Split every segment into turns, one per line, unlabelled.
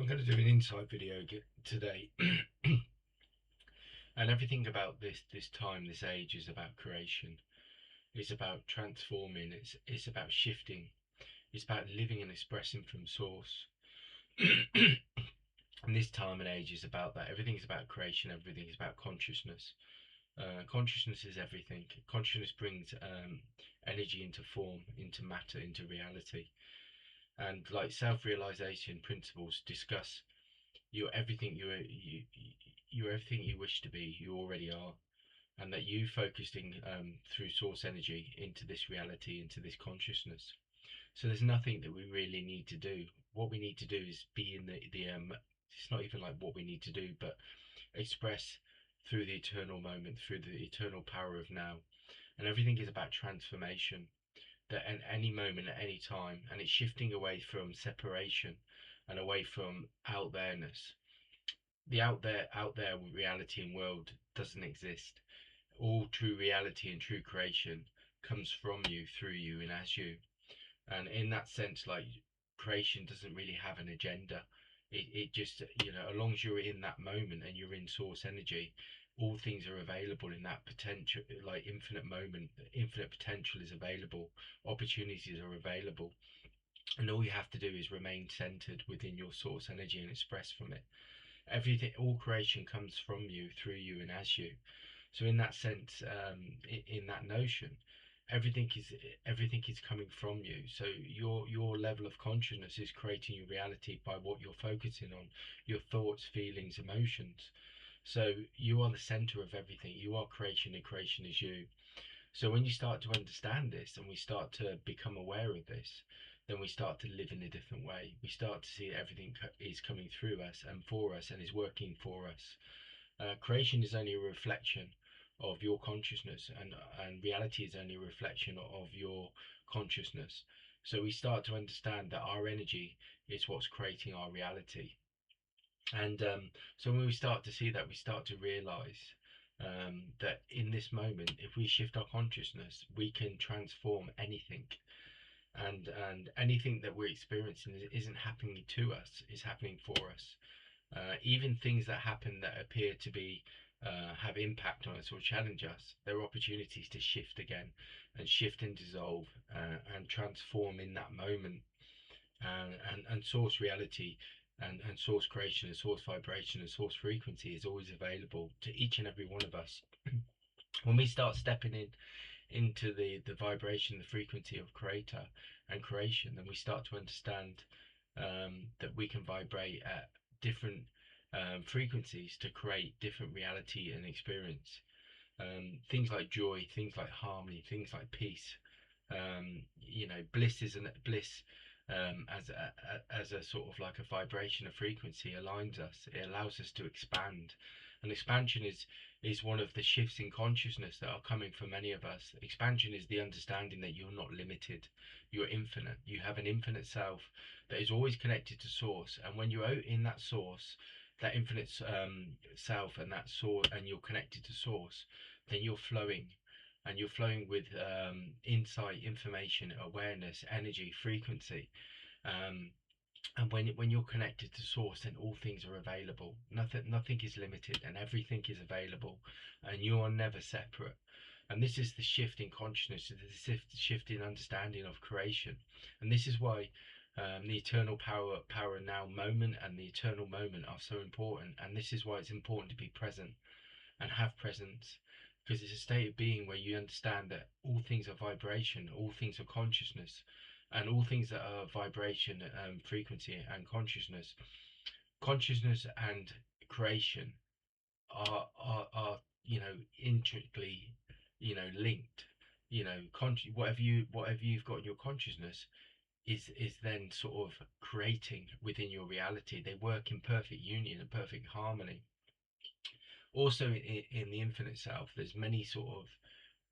I'm going to do an insight video today, and everything about this time, this age, is about creation. It's about transforming. It's about shifting. It's about living and expressing from source. And this time and age is about that. Everything is about creation. Everything is about consciousness. Consciousness is everything. Consciousness brings energy into form, into matter, into reality. And like self-realization principles discuss you're everything you're everything you wish to be, you already are. And that you focusing through source energy into this reality, into this consciousness. So there's nothing that we really need to do. What we need to do is be in the it's not even like what we need to do, but express through the eternal moment, through the eternal power of now. And everything is about transformation, that at any moment, at any time, and it's shifting away from separation and away from out there-ness. The out there reality and world doesn't exist. All true reality and true creation comes from you, through you, and as you. And in that sense, like, creation doesn't really have an agenda. It just, as long as you're in that moment and you're in source energy, all things are available in that potential, like infinite moment. Infinite potential is available, opportunities are available, and all you have to do is remain centered within your source energy and express from it. Everything, all creation comes from you, through you, and as you. So in that sense, in that notion, everything is everything is coming from you. So your level of consciousness is creating your reality by what you're focusing on, your thoughts, feelings, emotions. So you are the center of everything. You are creation, and creation is you. So when you start to understand this and we start to become aware of this, then we start to live in a different way. We start to see that everything is coming through us and for us and is working for us. Creation is only a reflection of your consciousness, and reality is only a reflection of your consciousness. So we start to understand that our energy is what's creating our reality. And so when we start to see that, we start to realize that in this moment, if we shift our consciousness, we can transform anything. And anything that we're experiencing isn't happening to us, it's happening for us. Even things that happen that appear to be have impact on us or challenge us, there are opportunities to shift again, and shift and dissolve, and transform in that moment. And source reality, and source creation, and source vibration, and source frequency is always available to each and every one of us. When we start stepping into the vibration, the frequency of creator and creation, then we start to understand that we can vibrate at different frequencies to create different reality and experience. Things like joy, things like harmony, things like peace. Bliss isn't bliss, as a sort of like a vibration, a frequency aligns us. It allows us to expand, and expansion is one of the shifts in consciousness that are coming for many of us. Expansion is the understanding that you're not limited, you're infinite. You have an infinite self that is always connected to source, and when you're out in that source, that infinite self, and that source, and you're connected to source, then you're flowing, and you're flowing with insight, information, awareness, energy, frequency. Um, and when you're connected to source, then all things are available. Nothing is limited, and everything is available, and you are never separate. And this is the shift in consciousness, the shift in understanding of creation. And this is why the eternal power now moment and the eternal moment are so important. And this is why it's important to be present and have presence, because it's a state of being where you understand that all things are vibration, all things are consciousness, and all things that are vibration, frequency, and consciousness and creation are intricately linked. Whatever you've got in your consciousness is then sort of creating within your reality. They work in perfect union and perfect harmony. Also, in the infinite self, there's many sort of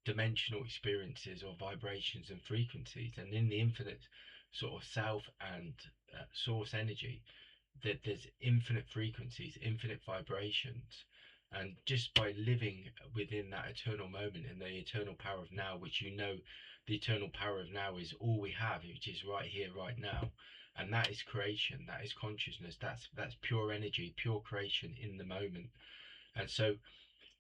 dimensional experiences or vibrations and frequencies, and in the infinite sort of self and source energy, that there's infinite frequencies, infinite vibrations. And just by living within that eternal moment and the eternal power of now, which the eternal power of now is all we have, which is right here, right now, and that is creation, that is consciousness, that's pure energy, pure creation in the moment. And so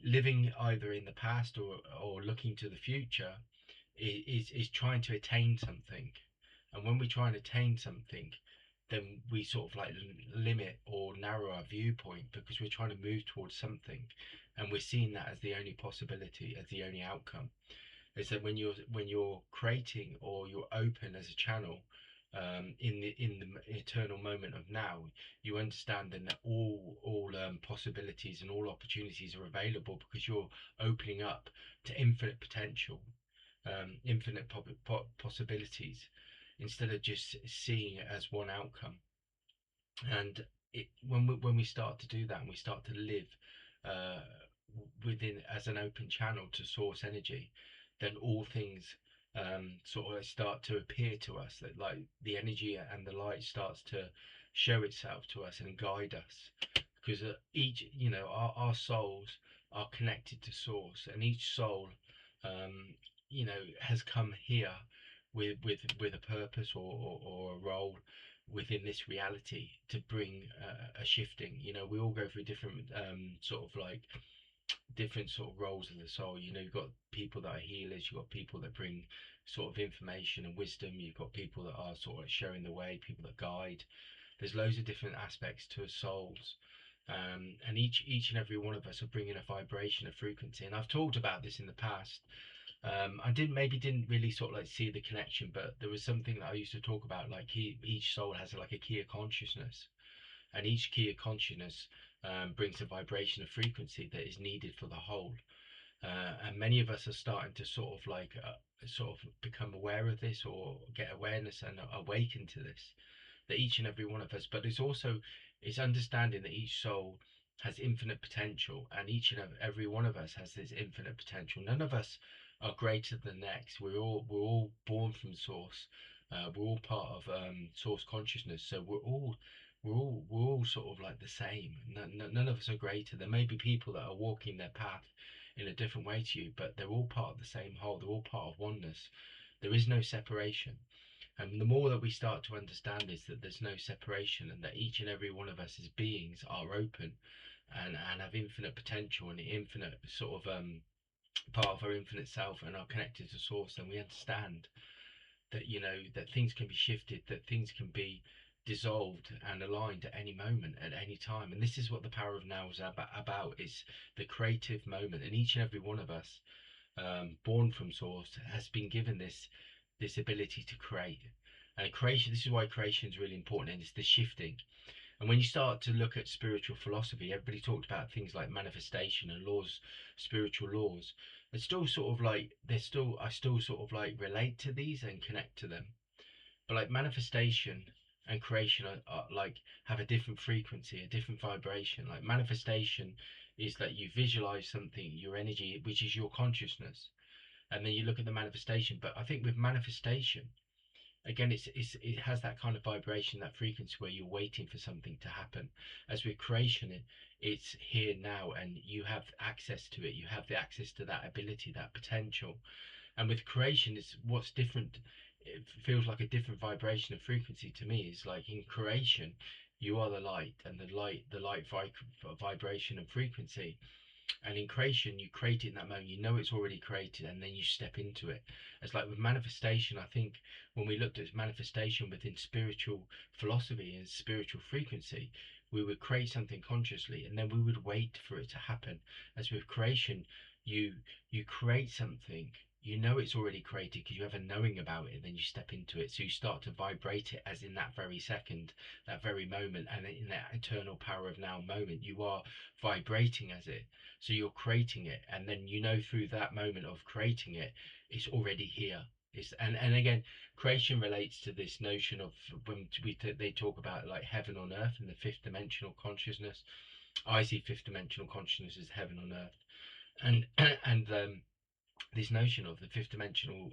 living either in the past or looking to the future is trying to attain something. And when we try and attain something, then we sort of like limit or narrow our viewpoint because we're trying to move towards something, and we're seeing that as the only possibility, as the only outcome. Is that when you're creating or you're open as a channel, in the eternal moment of now, you understand then that all possibilities and all opportunities are available because you're opening up to infinite potential, infinite possibilities, instead of just seeing it as one outcome. And when we start to do that and we start to live uh, within as an open channel to source energy, then all things sort of start to appear to us, that like the energy and the light starts to show itself to us and guide us, because each, our souls are connected to source, and each soul has come here with a purpose or a role within this reality to bring a shifting. We all go through different sort of like different sort of roles of the soul. You've got people that are healers, you've got people that bring sort of information and wisdom, you've got people that are sort of showing the way, people that guide. There's loads of different aspects to souls. And each and every one of us are bringing a vibration, a frequency. And I've talked about this in the past. I didn't really sort of like see the connection, but there was something that I used to talk about, like each soul has like a key of consciousness, and each key of consciousness brings a vibration, a frequency that is needed for the whole. And many of us are starting to sort of like sort of become aware of this, or get awareness and awaken to this, that each and every one of us. But it's understanding that each soul has infinite potential, and each and every one of us has this infinite potential. None of us are greater than the next. We're all born from source. We're all part of source consciousness. So we're all sort of like the same. None of us are greater. There may be people that are walking their path in a different way to you, but they're all part of the same whole. They're all part of oneness. There is no separation. And the more that we start to understand is that there's no separation, and that each and every one of us as beings are open and have infinite potential and infinite sort of part of our infinite self, and are connected to source, then we understand that that things can be shifted, that things can be dissolved and aligned at any moment, at any time. And this is what the power of now is about. It's the creative moment, and each and every one of us, born from source, has been given this ability to create. And creation, this is why creation is really important, and it's the shifting. And when you start to look at spiritual philosophy, everybody talked about things like manifestation and laws, spiritual laws. It's still sort of like I still sort of like relate to these and connect to them. But like manifestation and creation are like have a different frequency, a different vibration. Like manifestation is that you visualize something, your energy, which is your consciousness, and then you look at the manifestation. But I think with manifestation, again, it has that kind of vibration, that frequency where you're waiting for something to happen. As with creation, it's here now, and you have access to it. You have the access to that ability, that potential. And with creation, it's what's different. It feels like a different vibration of frequency to me. It's like in creation, you are the light, and the light vibration and frequency. And in creation, you create it in that moment. You know it's already created, and then you step into it. It's like with manifestation. I think when we looked at manifestation within spiritual philosophy and spiritual frequency, we would create something consciously, and then we would wait for it to happen. As with creation, you you create something. You know it's already created because you have a knowing about it, and then you step into it. So you start to vibrate it as in that very second, that very moment, and in that eternal power of now moment, you are vibrating as it. So you're creating it, and then through that moment of creating it, it's already here. And again, creation relates to this notion of when they talk about like heaven on earth and the fifth dimensional consciousness. I see fifth dimensional consciousness as heaven on earth, and and this notion of the fifth dimensional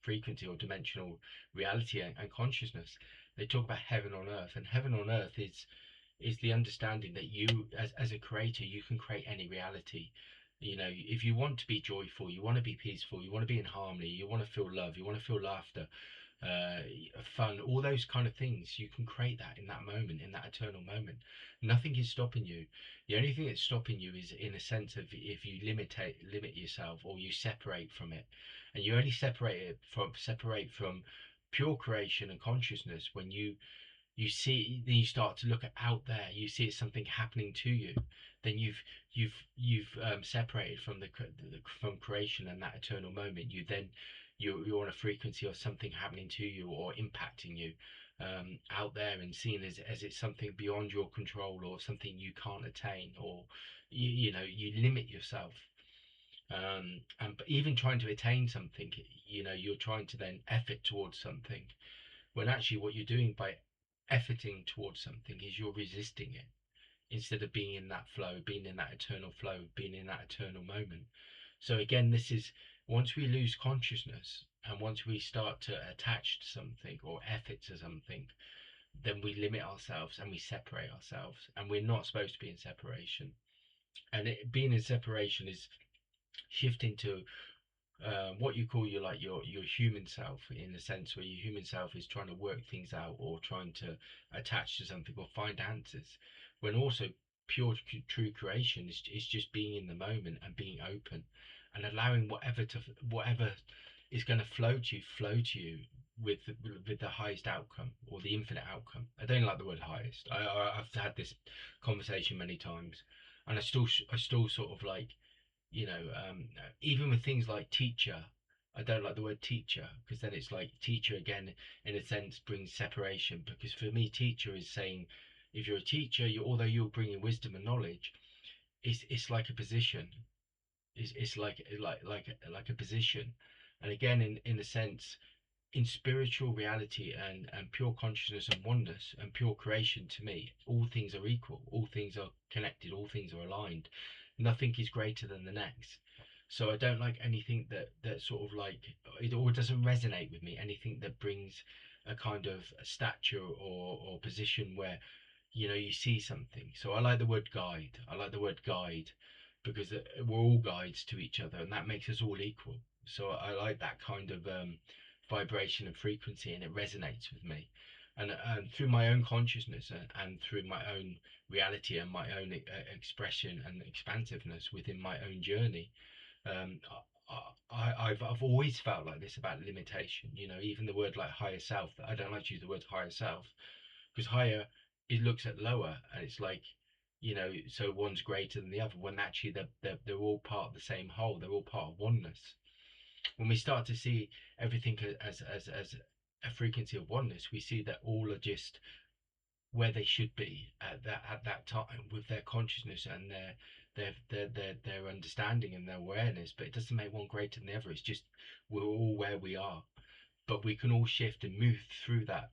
frequency or dimensional reality and consciousness. They talk about heaven on earth, and heaven on earth is the understanding that you as a creator, you can create any reality. If you want to be joyful, you want to be peaceful, you want to be in harmony, you want to feel love, you want to feel laughter, uh, fun, all those kind of things. You can create that in that moment, in that eternal moment. Nothing is stopping you. The only thing that's stopping you is in a sense of if you limit yourself, or you separate from it, and you only separate from pure creation and consciousness when you see, then you start to look at out there, you see it's something happening to you, then you've separated from from creation and that eternal moment. You're on a frequency of something happening to you or impacting you, out there, and seen as it's something beyond your control, or something you can't attain, or you limit yourself. And even trying to attain something, you're trying to then effort towards something, when actually what you're doing by efforting towards something is you're resisting it, instead of being in that flow, being in that eternal flow, being in that eternal moment. So again, this is, once we lose consciousness, and once we start to attach to something or effort to something, then we limit ourselves and we separate ourselves, and we're not supposed to be in separation. And being in separation is shifting to what you call your human self, in the sense where your human self is trying to work things out, or trying to attach to something or find answers, when also pure true creation is just being in the moment and being open, and allowing whatever is going to flow to you with the highest outcome, or the infinite outcome. I don't like the word highest. I've had this conversation many times, and I still sort of like, even with things like teacher, I don't like the word teacher, because then it's like teacher again, in a sense, brings separation. Because for me, teacher is saying, if you're a teacher, although you're bringing wisdom and knowledge, it's like a position. It's like a position. And again, in a sense, in spiritual reality and pure consciousness and oneness and pure creation, to me, all things are equal, all things are connected, all things are aligned. Nothing is greater than the next. So I don't like anything that sort of like, it or doesn't resonate with me, anything that brings a kind of a stature or position where you see something. So I like the word guide. I like the word guide because we're all guides to each other, and that makes us all equal. So I like that kind of vibration and frequency, and it resonates with me. And through my own consciousness, and through my own reality and my own expression and expansiveness within my own journey, um, I've always felt like this about limitation. Even the word like higher self. I don't like to use the word higher self, because higher, it looks at lower, and it's like, so one's greater than the other, when actually they're all part of the same whole. They're all part of oneness. When we start to see everything as a frequency of oneness, we see that all are just where they should be at that time, with their consciousness and their understanding and their awareness. But it doesn't make one greater than the other. It's just we're all where we are, but we can all shift and move through that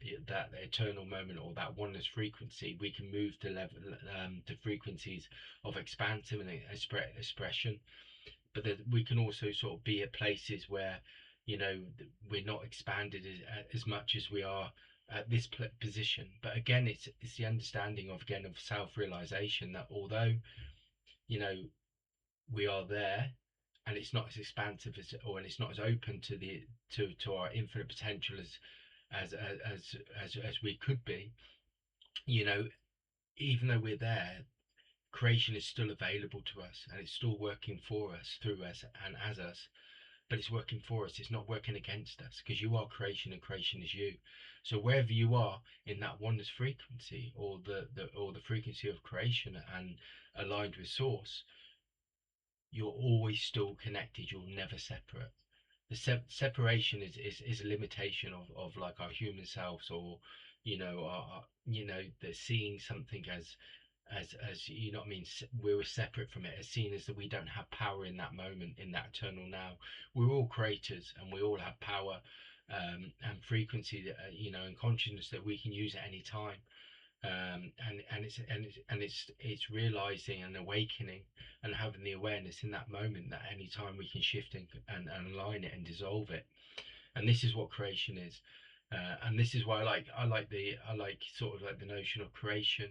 eternal moment, or that oneness frequency. We can move to to frequencies of expansive and expression, but that we can also sort of be at places where we're not expanded as much as we are at this position. But again, it's the understanding of self-realization, that although you know we are there, and it's not as expansive and it's not as open to our infinite potential as we could be. you know Even though we're there, creation is still available to us, and it's still working for us, through us, and as us. But it's working for us, it's not working against us, because you are creation and creation is you. So wherever you are in that oneness frequency, or the frequency of creation, and aligned with source, you're always still connected. You're never separate. The separation is a limitation of like our human selves, or the seeing something as what I mean, we were separate from it, as seen as that we don't have power in that moment, in that eternal now. We're all creators, and we all have power, and frequency that and consciousness that we can use at any time. And it's realizing and awakening, and having the awareness in that moment, that any time we can shift and align it and dissolve it. And this is what creation is. And this is why I like sort of like the notion of creation,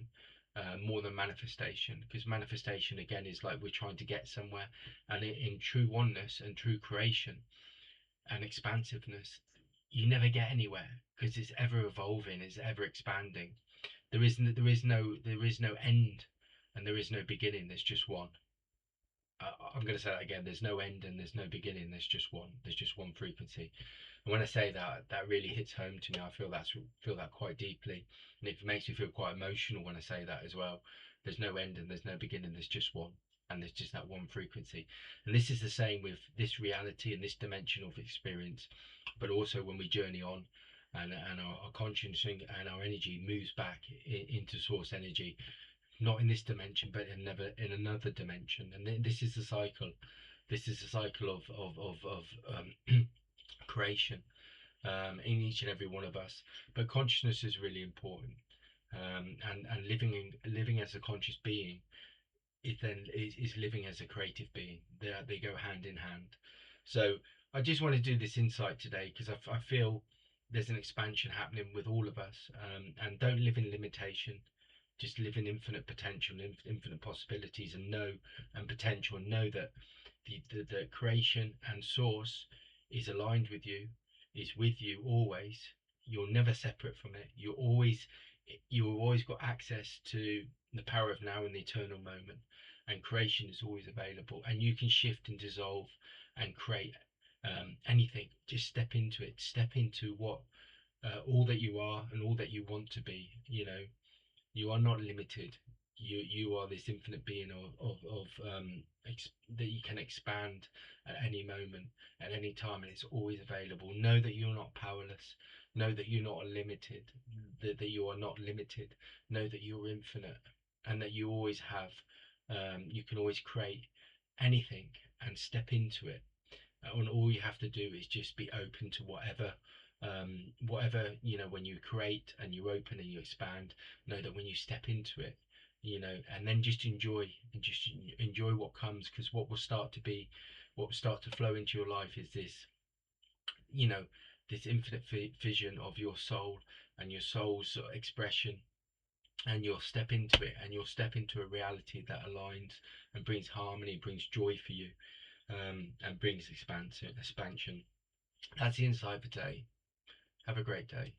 more than manifestation, because manifestation again is like we're trying to get somewhere, and in true oneness and true creation and expansiveness, you never get anywhere, because it's ever evolving, it's ever expanding. There is no end, and there is no beginning. There's just one. I'm going to say that again. There's no end and there's no beginning. There's just one. There's just one frequency. And when I say that, that really hits home to me. I feel that quite deeply, and it makes me feel quite emotional when I say that as well. There's no end and there's no beginning. There's just one, and there's just that one frequency. And this is the same with this reality and this dimension of experience, but also when we journey on, and our conscience and our energy moves back into source energy, not in this dimension, but in another dimension. And this is the cycle. This is the cycle of creation, in each and every one of us. But consciousness is really important, and living as a conscious being is living as a creative being. They go hand in hand. So I just want to do this insight today because I feel there's an expansion happening with all of us, and don't live in limitation. Just live in infinite potential, infinite possibilities, and potential, and know that the creation and source is aligned with you, is with you always. You're never separate from it. You've always got access to the power of now and the eternal moment, and creation is always available, and you can shift and dissolve and create anything. Just step into it. Step into what all that you are and all that you want to be. You are not limited. You are this infinite being that you can expand at any moment, at any time, and it's always available. Know that you're not powerless. Know that you're not limited. That you are not limited. Know that you're infinite, and that you always have. You can always create anything and step into it. And all you have to do is just be open to whatever, when you create and you open and you expand, know that when you step into it, and then just enjoy what comes, because what will start to flow into your life is this, you know this infinite vision of your soul and your soul's expression, and you'll step into it, and you'll step into a reality that aligns and brings harmony, brings joy for you, and brings expansion. That's the insight for today. Have a great day.